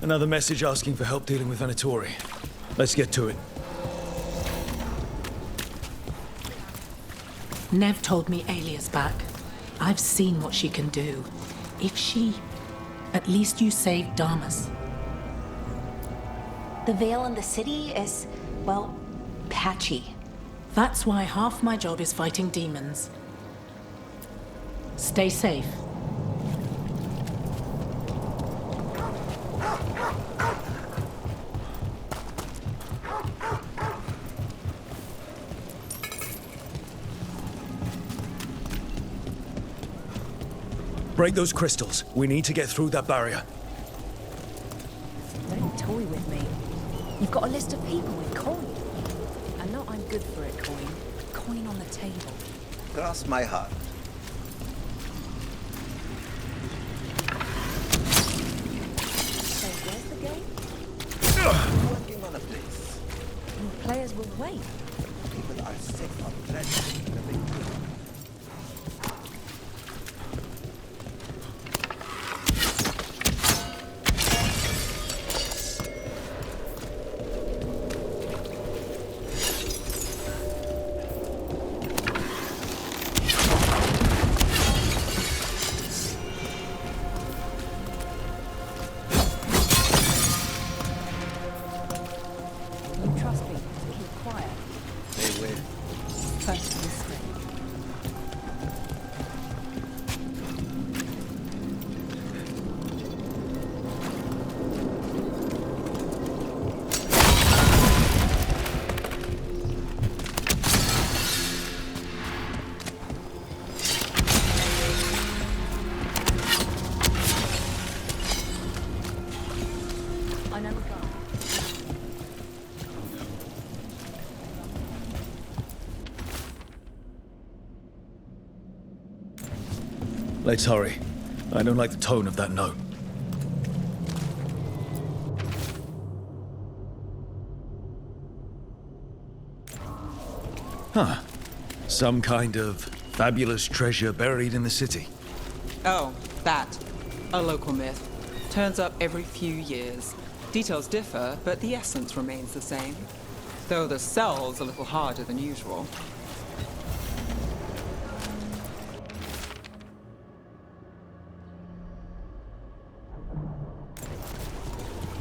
Another message asking for help dealing with Venatori. Let's get to it. Nev told me Alia's back. I've seen what she can do. If she... At least you saved Damas. The veil in the city is, well, patchy. That's why half my job is fighting demons. Stay safe. Break those crystals. We need to get through that barrier. Don't toy with me. You've got a list of people with coin. And not I'm good for it, coin. Coin on the table. Cross my heart. So where's the game? Working on a place. And players will wait. People are sick of dreading the big deal. You trust me to keep quiet. They will. First mystery. I know a guy. Let's hurry. I don't like the tone of that note. Huh. Some kind of fabulous treasure buried in the city. Oh, that. A local myth. Turns up every few years. Details differ, but the essence remains the same. Though the sell's a little harder than usual.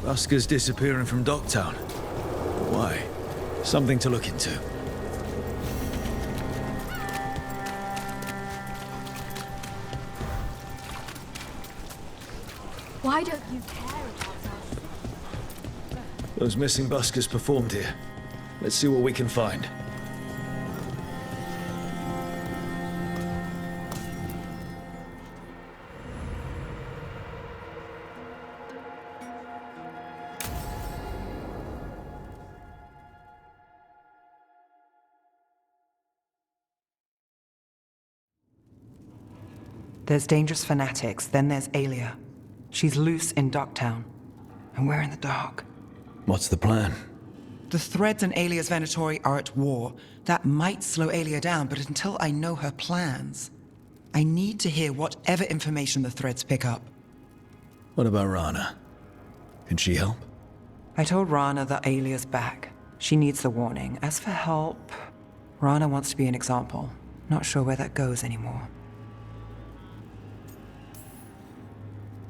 Busker's disappearing from Docktown. Why? Something to look into. Why don't you care about us? Those missing buskers performed here. Let's see what we can find. There's dangerous fanatics, then there's Alia. She's loose in Docktown, and we're in the dark. What's the plan? The Threads and Alia's Venatori are at war. That might slow Alia down, but until I know her plans, I need to hear whatever information the Threads pick up. What about Rana? Can she help? I told Rana that Alia's back. She needs the warning. As for help, Rana wants to be an example. Not sure where that goes anymore.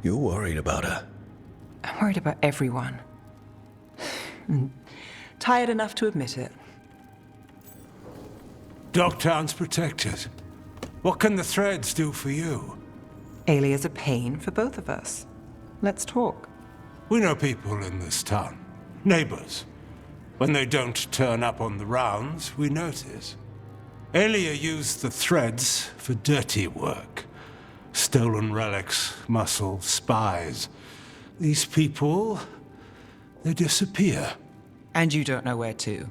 You're worried about her. I'm worried about everyone. Tired enough to admit it. Docktown's protected. What can the Threads do for you? Alia's a pain for both of us. Let's talk. We know people in this town. Neighbors. When they don't turn up on the rounds, we notice. Alia used the Threads for dirty work. Stolen relics, muscle, spies. These people, they disappear. And you don't know where to.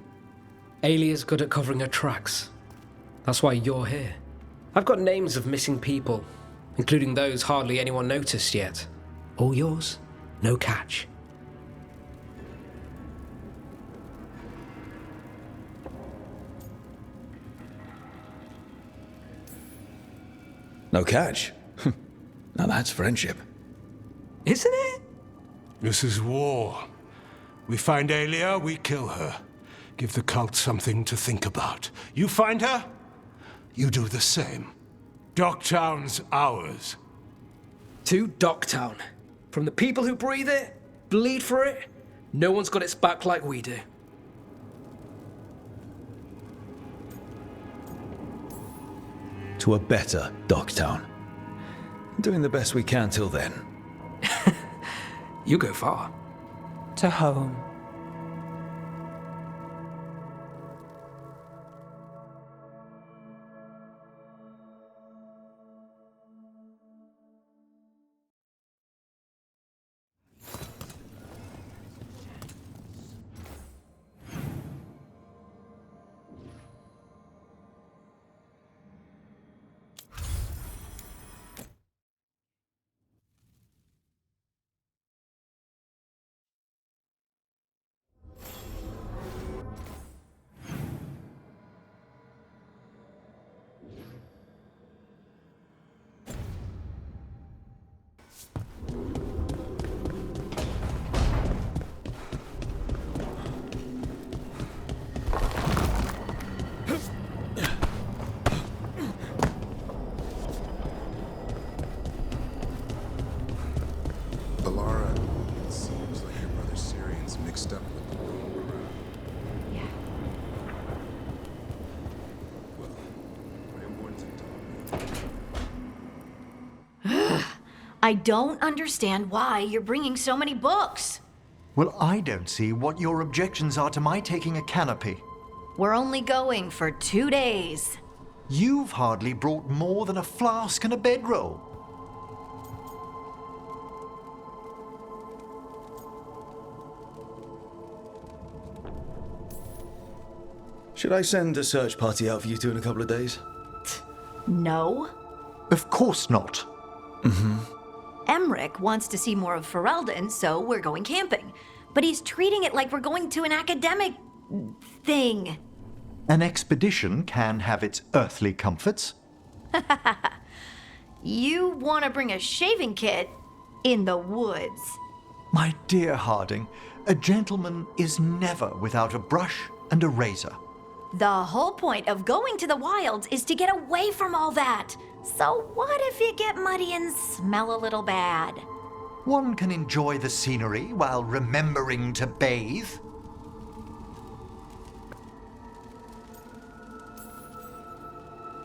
Alia's good at covering her tracks. That's why you're here. I've got names of missing people, including those hardly anyone noticed yet. All yours, no catch. No catch? Now that's friendship. Isn't it? This is war. We find Aelia, we kill her. Give the cult something to think about. You find her, you do the same. Docktown's ours. To Docktown. From the people who breathe it, bleed for it, no one's got its back like we do. To a better Docktown. Doing the best we can till then. You go far. To home. Alara, it seems like your brother Syrian's mixed up with the world around. Yeah. Well, Grey Warden's a dog. I don't understand why you're bringing so many books. Well, I don't see what your objections are to my taking a canopy. We're only going for 2 days. You've hardly brought more than a flask and a bedroll. Should I send a search party out for you two in a couple of days? No. Of course not. Emmerich wants to see more of Ferelden, so we're going camping. But he's treating it like we're going to an academic thing. An expedition can have its earthly comforts. You want to bring a shaving kit in the woods. My dear Harding, a gentleman is never without a brush and a razor. The whole point of going to the wilds is to get away from all that. So what if you get muddy and smell a little bad? One can enjoy the scenery while remembering to bathe.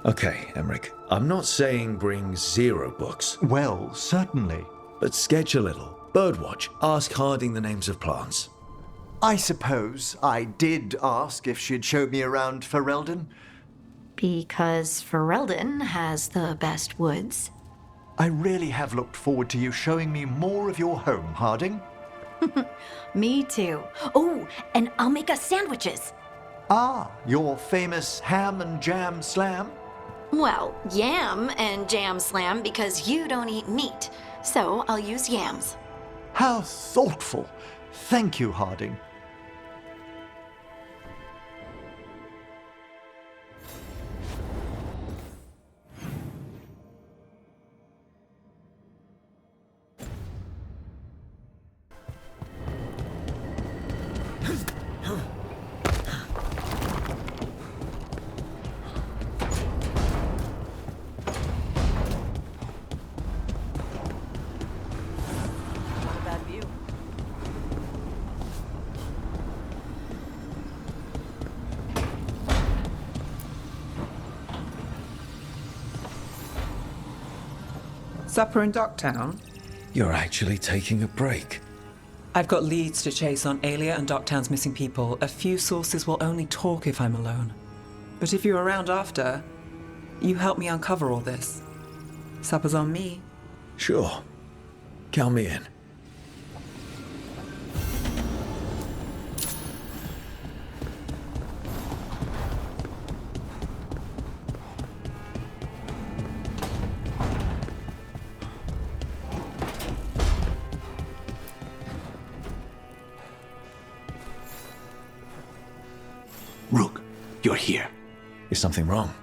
Okay, Emmerich. I'm not saying bring 0 books, Well, certainly. but sketch a little. Birdwatch. Ask Harding the names of plants. I suppose I did ask if she'd show me around Ferelden. Because Ferelden has the best woods. I really have looked forward to you showing me more of your home, Harding. Me too. Oh, and I'll make us sandwiches. Ah, your famous ham and jam slam? Well, yam and jam slam because you don't eat meat. So I'll use yams. How thoughtful. Thank you, Harding. Supper in Docktown? You're actually taking a break. I've got leads to chase on Aelia and Docktown's missing people. A few sources will only talk if I'm alone. But if you're around after, you help me uncover all this. Supper's on me. Sure. Count me in. Rook, you're here. Is something wrong?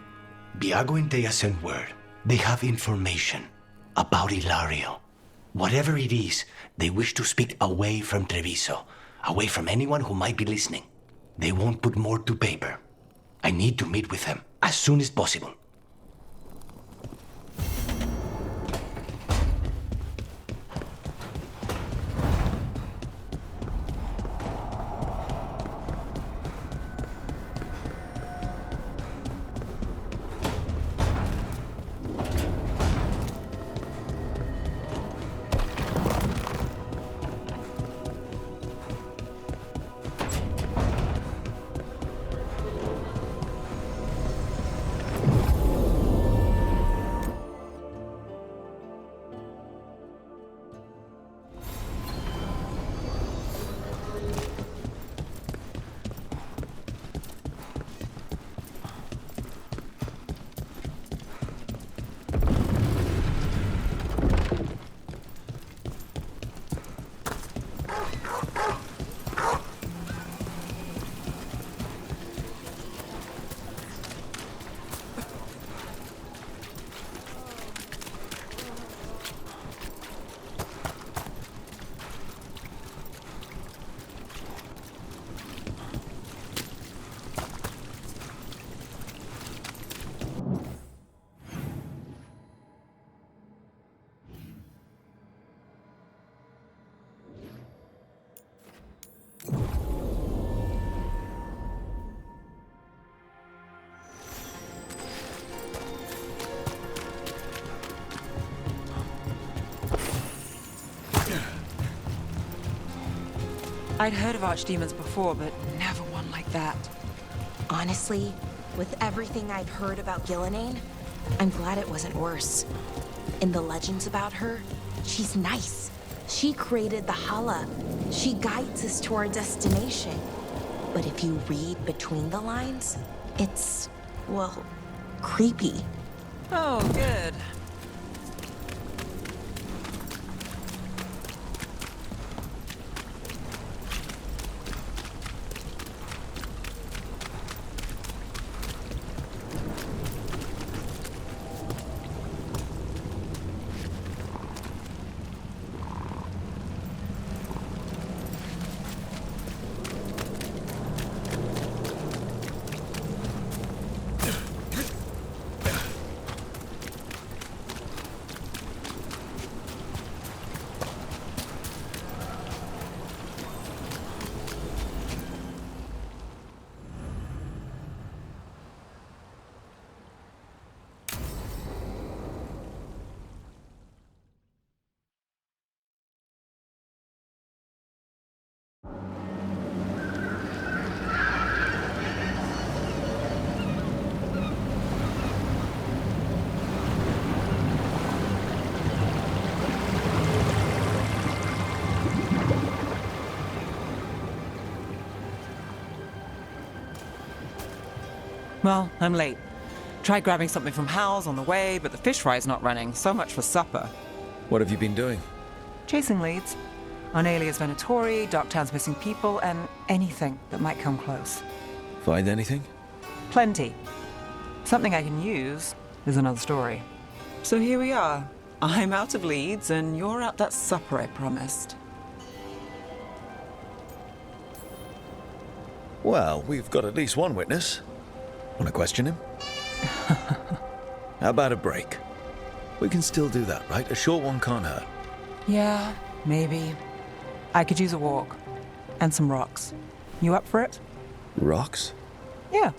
Biago and Dea sent word. They have information about Ilario. Whatever it is, they wish to speak away from Treviso, away from anyone who might be listening. They won't put more to paper. I need to meet with them as soon as possible. I'd heard of archdemons before, but never one like that. Honestly, with everything I've heard about Gillenane, I'm glad it wasn't worse. In the legends about her, she's nice. She created the Hala. She guides us to our destination. But if you read between the lines, it's, well, creepy. Oh, good. Well, I'm late. Tried grabbing something from Hal's on the way, but the fish fry's not running. So much for supper. What have you been doing? Chasing leads. On Alias Venatori, Docktown's missing people, and anything that might come close. Find anything? Plenty. Something I can use is another story. So here we are. I'm out of leads, and you're out that supper I promised. Well, we've got at least one witness. Want to question him? How about a break? We can still do that, right? A short one can't hurt. Yeah, maybe. I could use a walk. And some rocks. You up for it? Rocks? Yeah.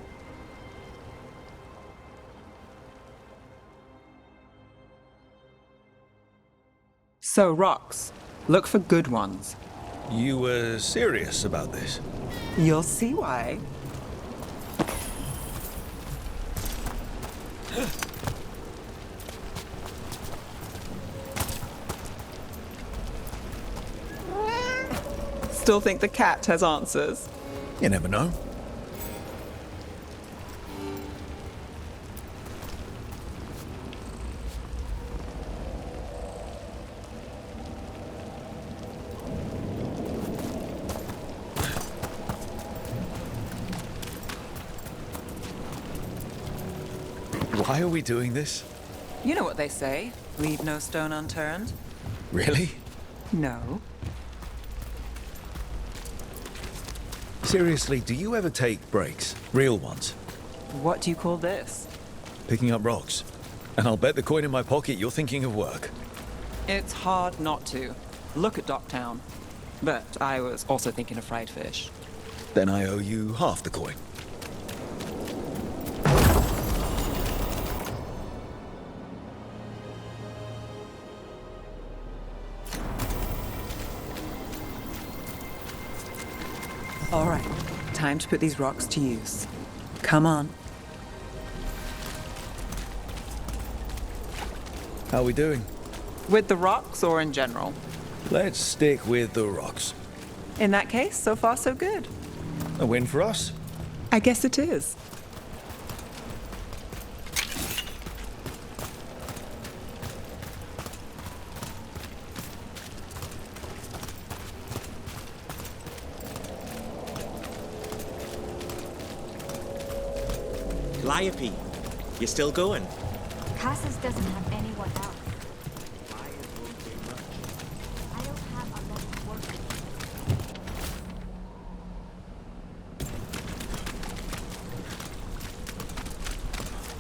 So, rocks. Look for good ones. You were serious about this? You'll see why. Still think the cat has answers? You never know. Why are we doing this? You know what they say. Leave no stone unturned. Really? No. Seriously, do you ever take breaks? Real ones? What do you call this? Picking up rocks. And I'll bet the coin in my pocket you're thinking of work. It's hard not to. Look at Docktown. But I was also thinking of fried fish. Then I owe you half the coin. All right, time to put these rocks to use. Come on. How are we doing? With the rocks or in general? Let's stick with the rocks. In that case, so far so good. A win for us? I guess it is. Calliope, you still going? Casas doesn't have anyone else. I don't have a lot of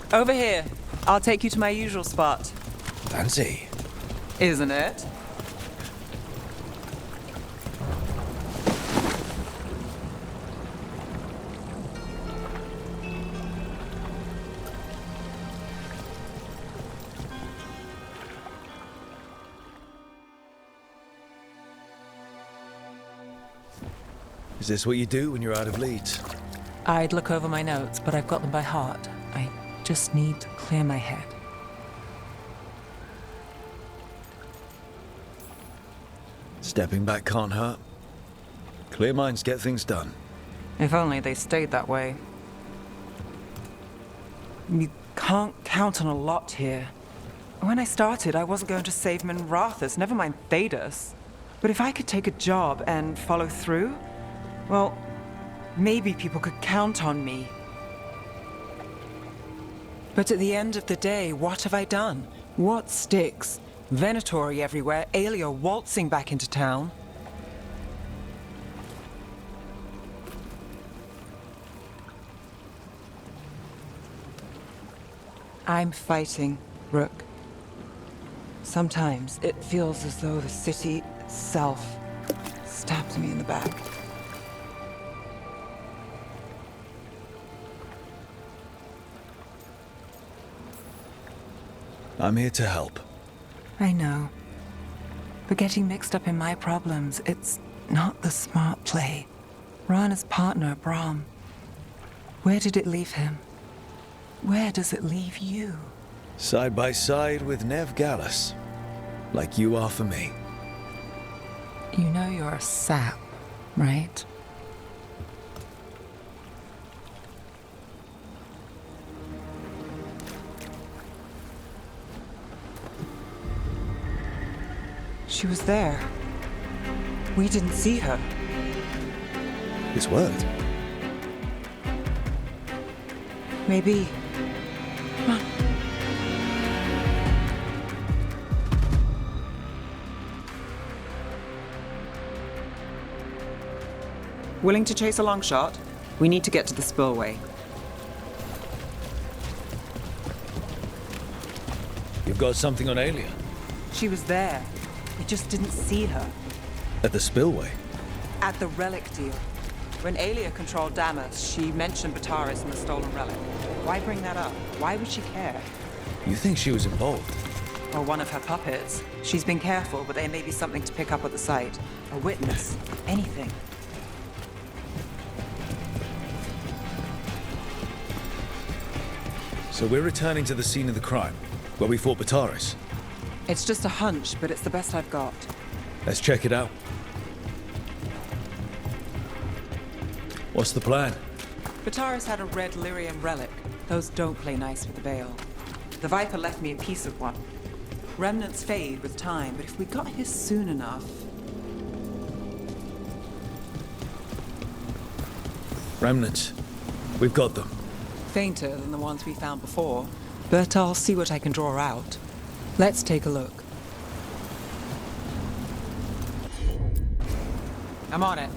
work. Over here. I'll take you to my usual spot. Fancy. Isn't it? Is this what you do when you're out of Leeds? I'd look over my notes, but I've got them by heart. I just need to clear my head. Stepping back can't hurt. Clear minds get things done. If only they stayed that way. You can't count on a lot here. When I started, I wasn't going to save Minrathus, never mind Thedas. But if I could take a job and follow through, well, maybe people could count on me. But at the end of the day, what have I done? What sticks? Venatori everywhere, Aelia waltzing back into town. I'm fighting, Rook. Sometimes it feels as though the city itself stabs me in the back. I'm here to help. I know. But getting mixed up in my problems, it's not the smart play. Rana's partner, Brahm. Where did it leave him? Where does it leave you? Side by side with Nev Gallus. Like you are for me. You know you're a sap, right? She was there. We didn't see her. It's worked. Maybe. Come on. Willing to chase a long shot? We need to get to the spillway. You've got something on Aelia? She was there. We just didn't see her. At the spillway? At the relic deal. When Aelia controlled Damas, she mentioned Bataris and the stolen relic. Why bring that up? Why would she care? You think she was involved? Or one of her puppets. She's been careful, but there may be something to pick up at the site. A witness. Anything. So we're returning to the scene of the crime, where we fought Bataris. It's just a hunch, but it's the best I've got. Let's check it out. What's the plan? Bataris had a red lyrium relic. Those don't play nice with the Baal. The Viper left me a piece of one. Remnants fade with time, but if we got here soon enough... Remnants. We've got them. Fainter than the ones we found before. But I'll see what I can draw out. Let's take a look. I'm on it.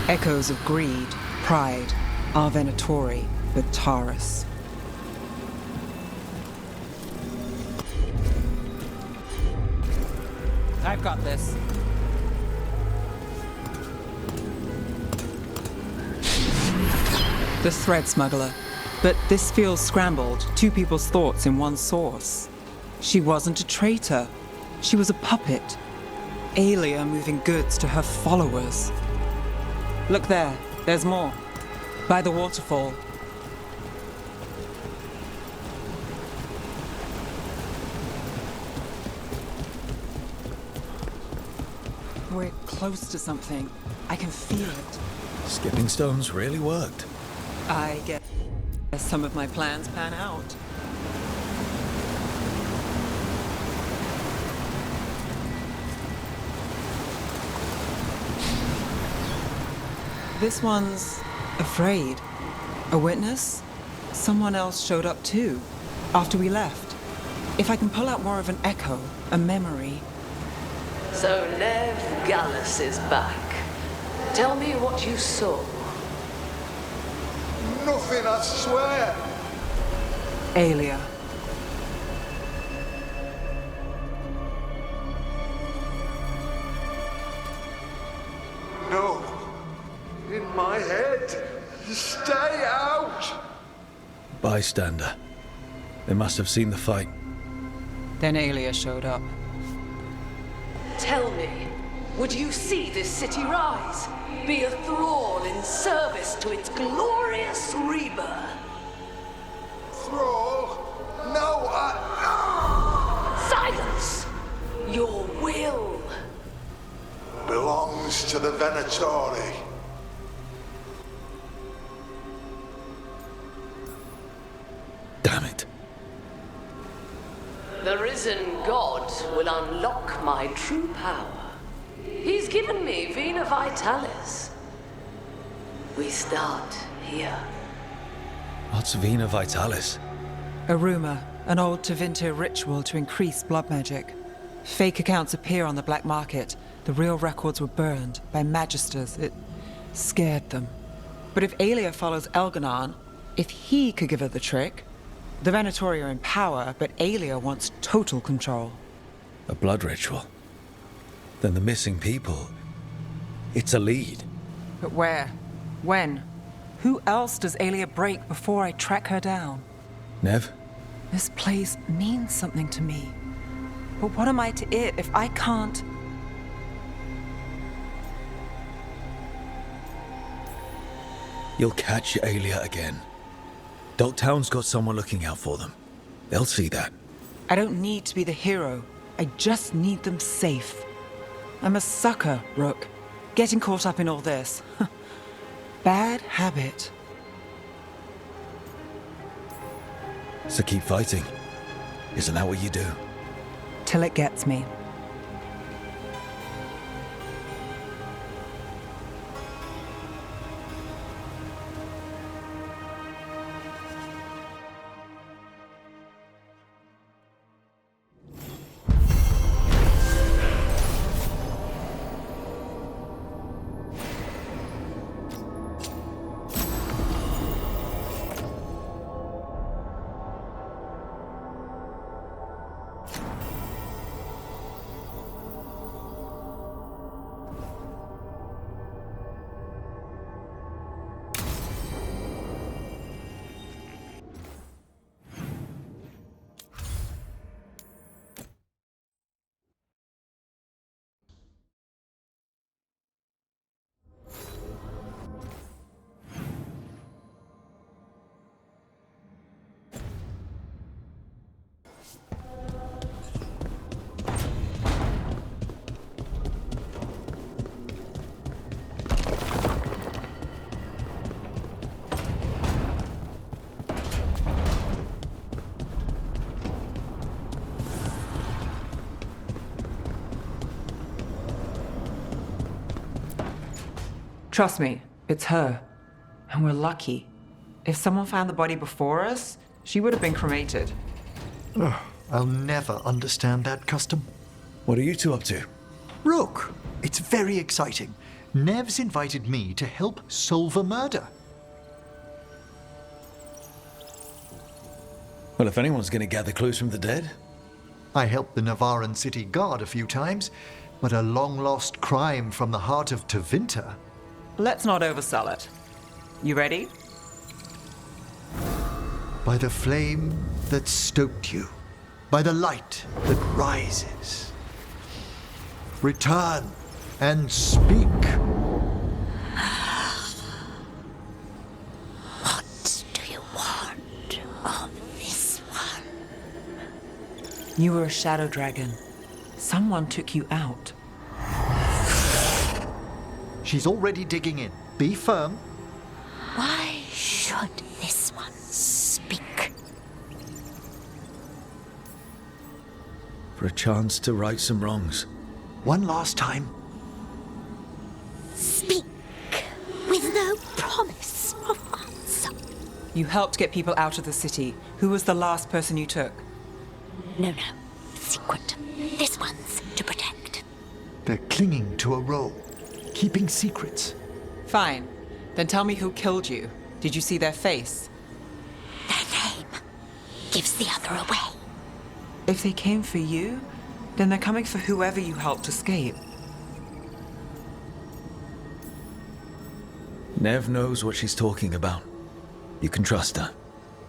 Echoes of greed, pride, our Venatori, but Taurus. I've got this. The thread smuggler. But this feels scrambled, two people's thoughts in one source. She wasn't a traitor. She was a puppet. Aelia moving goods to her followers. Look there, there's more. By the waterfall. We're close to something. I can feel it. Skipping stones really worked. I guess some of my plans pan out. This one's afraid. A witness? Someone else showed up too, after we left. If I can pull out more of an echo, a memory. So Nev Gallus is back. Tell me what you saw. Nothing, I swear. Aelia. No. In my head. Stay out. Bystander. They must have seen the fight. Then Aelia showed up. Tell me, would you see this city rise? Be a thrall in service to its glorious rebirth? Thrall? No, Silence! Your will belongs to the Venatori. Damn it. The risen god will unlock my true power. He's given me Vena Vitalis. We start here. What's Vena Vitalis? A rumor, an old Tevinter ritual to increase blood magic. Fake accounts appear on the black market. The real records were burned by magisters. It scared them. But if Aelia follows Elganon, if he could give her the trick, the Venatori are in power, but Aelia wants total control. A blood ritual? Then the missing people... It's a lead. But where? When? Who else does Aelia break before I track her down? Nev? This place means something to me. But what am I to it if I can't... You'll catch Aelia again. Town's got someone looking out for them. They'll see that. I don't need to be the hero. I just need them safe. I'm a sucker, Rook. Getting caught up in all this. Bad habit. So keep fighting. Isn't that what you do? Till it gets me. Trust me, it's her. And we're lucky. If someone found the body before us, she would have been cremated. I'll never understand that custom. What are you two up to? Rook, it's very exciting. Nev's invited me to help solve a murder. Well, if anyone's going to gather clues from the dead. I helped the Navaran city guard a few times, but a long-lost crime from the heart of Tevinter. Let's not oversell it. You ready? By the flame that stoked you, by the light that rises. Return and speak. What do you want of this one? You were a shadow dragon. Someone took you out. She's already digging in. Be firm. Why should this one speak? For a chance to right some wrongs. One last time. Speak with no promise of answer. You helped get people out of the city. Who was the last person you took? No. Secret. This one's to protect. They're clinging to a role, keeping secrets. Fine. Then tell me who killed you. Did you see their face? Their name gives the other away. If they came for you, then they're coming for whoever you helped escape. Nev knows what she's talking about. You can trust her.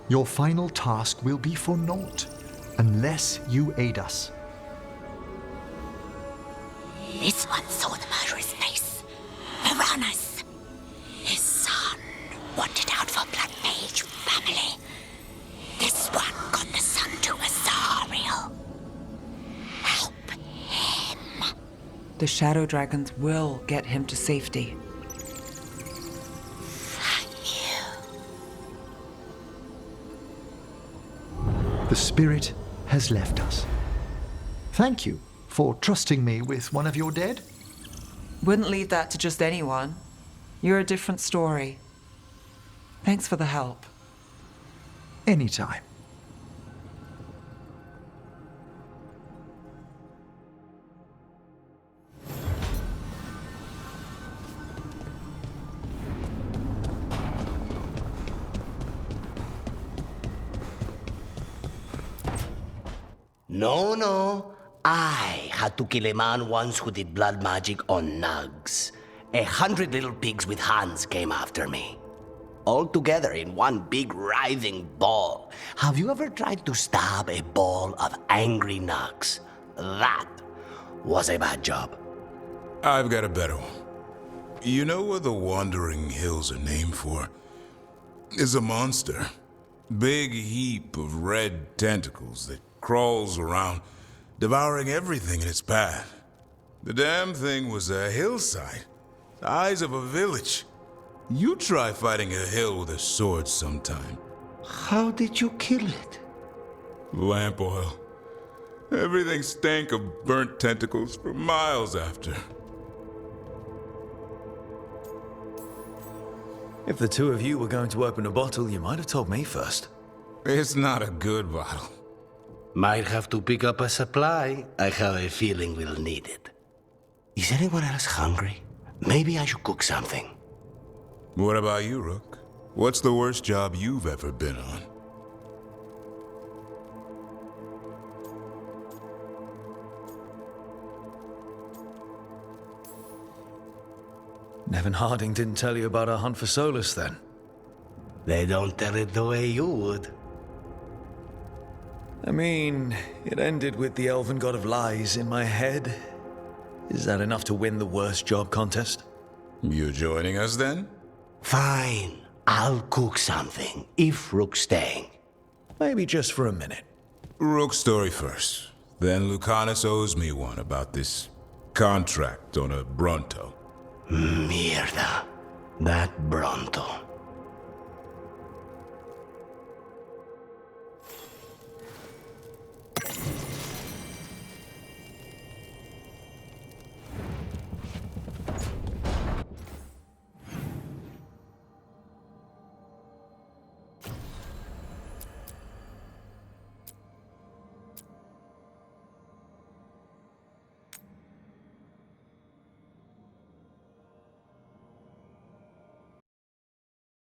Your final task will be for naught, unless you aid us. This one saw the murderer's face. Piranhas. His son wanted out for Blood Mage family. This one got the son to Azariel. Help him. The shadow dragons will get him to safety. The spirit has left us. Thank you for trusting me with one of your dead. Wouldn't leave that to just anyone. You're a different story. Thanks for the help. Anytime. No. I had to kill a man once who did blood magic on nugs. 100 little pigs with hands came after me. All together in one big writhing ball. Have you ever tried to stab a ball of angry nugs? That was a bad job. I've got a better one. You know what the Wandering Hills are named for? It's a monster. Big heap of red tentacles that crawls around, devouring everything in its path. The damn thing was a hillside, the size of a village. You try fighting a hill with a sword sometime. How did you kill it? Lamp oil. Everything stank of burnt tentacles for miles after. If the two of you were going to open a bottle, you might have told me first. It's not a good bottle. Might have to pick up a supply. I have a feeling we'll need it. Is anyone else hungry? Maybe I should cook something. What about you, Rook? What's the worst job you've ever been on? Nevin Harding didn't tell you about our hunt for Solus, then? They don't tell it the way you would. I mean, it ended with the Elven God of Lies in my head. Is that enough to win the worst job contest? You joining us, then? Fine. I'll cook something, if Rook's staying. Maybe just for a minute. Rook's story first. Then Lucanus owes me one about this contract on a Bronto. Mierda. That Bronto.